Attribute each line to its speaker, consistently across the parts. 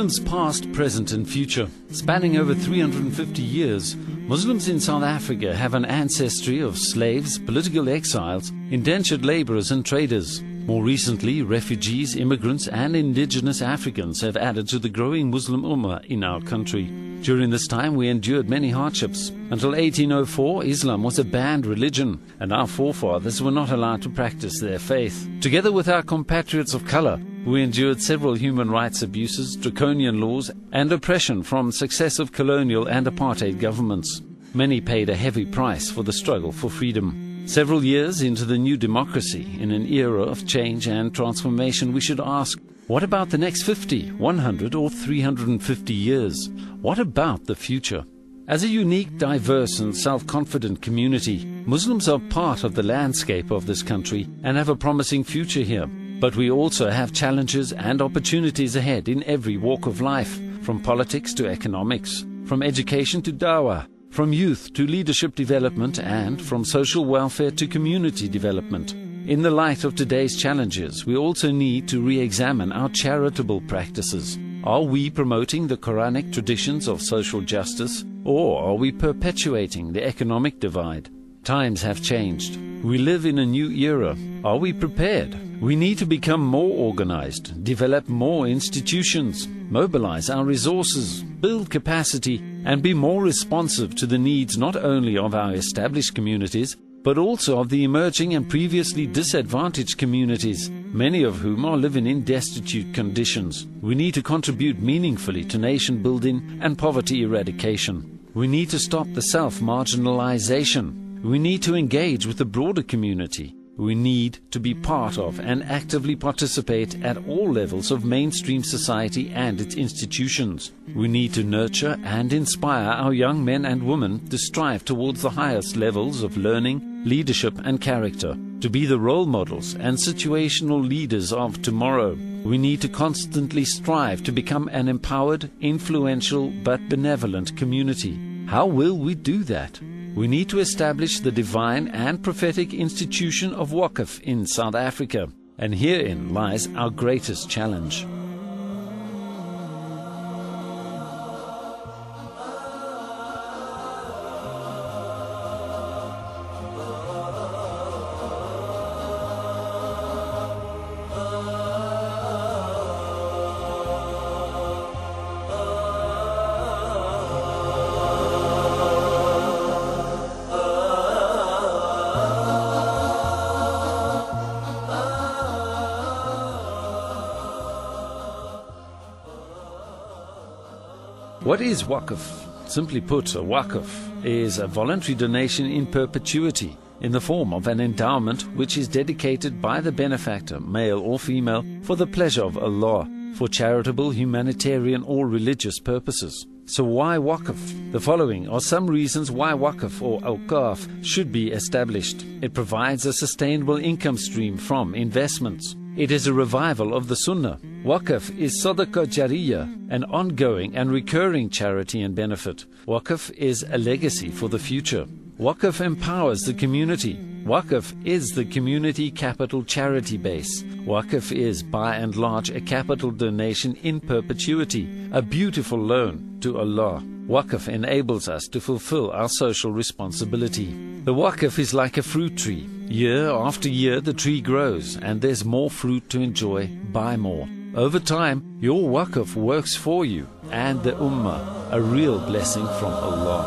Speaker 1: Muslims past, present and future. Spanning over 350 years, Muslims in South Africa have an ancestry of slaves, political exiles, indentured laborers and traders. More recently, refugees, immigrants and indigenous Africans have added to the growing Muslim Ummah in our country. During this time we endured many hardships. Until 1804, Islam was a banned religion and our forefathers were not allowed to practice their faith. Together with our compatriots of color, we endured several human rights abuses, draconian laws and oppression from successive colonial and apartheid governments. Many paid a heavy price for the struggle for freedom. Several years into the new democracy, in an era of change and transformation, we should ask, what about the next 50, 100 or 350 years? What about the future? As a unique, diverse and self-confident community, Muslims are part of the landscape of this country and have a promising future here. But we also have challenges and opportunities ahead in every walk of life, from politics to economics, from education to dawah, from youth to leadership development and from social welfare to community development. In the light of today's challenges, we also need to re-examine our charitable practices. Are we promoting the Quranic traditions of social justice, or are we perpetuating the economic divide? Times have changed. We live in a new era. Are we prepared? We need to become more organized, develop more institutions, mobilize our resources, build capacity, and be more responsive to the needs not only of our established communities, but also of the emerging and previously disadvantaged communities, many of whom are living in destitute conditions. We need to contribute meaningfully to nation building and poverty eradication. We need to stop the self-marginalization. We need to engage with the broader community. We need to be part of and actively participate at all levels of mainstream society and its institutions. We need to nurture and inspire our young men and women to strive towards the highest levels of learning, leadership and character, to be the role models and situational leaders of tomorrow. We need to constantly strive to become an empowered, influential but benevolent community. How will we do that? We need to establish the divine and prophetic institution of Awqaf in South Africa, and herein lies our greatest challenge. What is Awqaf? Simply put, a Waqf is a voluntary donation in perpetuity in the form of an endowment which is dedicated by the benefactor, male or female, for the pleasure of Allah, for charitable, humanitarian or religious purposes. So why Waqf? The following are some reasons why Waqf or Awqaf should be established. It provides a sustainable income stream from investments. It is a revival of the Sunnah. Waqf is Sadaqah Jariyah, an ongoing and recurring charity and benefit. Waqf is a legacy for the future. Waqf empowers the community. Waqf is the community capital charity base. Waqf is, by and large, a capital donation in perpetuity, a beautiful loan to Allah. Waqf enables us to fulfill our social responsibility. The Waqf is like a fruit tree. Year after year the tree grows and there's more fruit to enjoy, buy more. Over time, your Waqf works for you and the Ummah, a real blessing from Allah.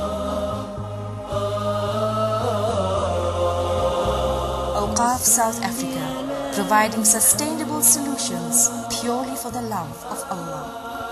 Speaker 2: Awqaf South Africa, providing sustainable solutions purely for the love of Allah.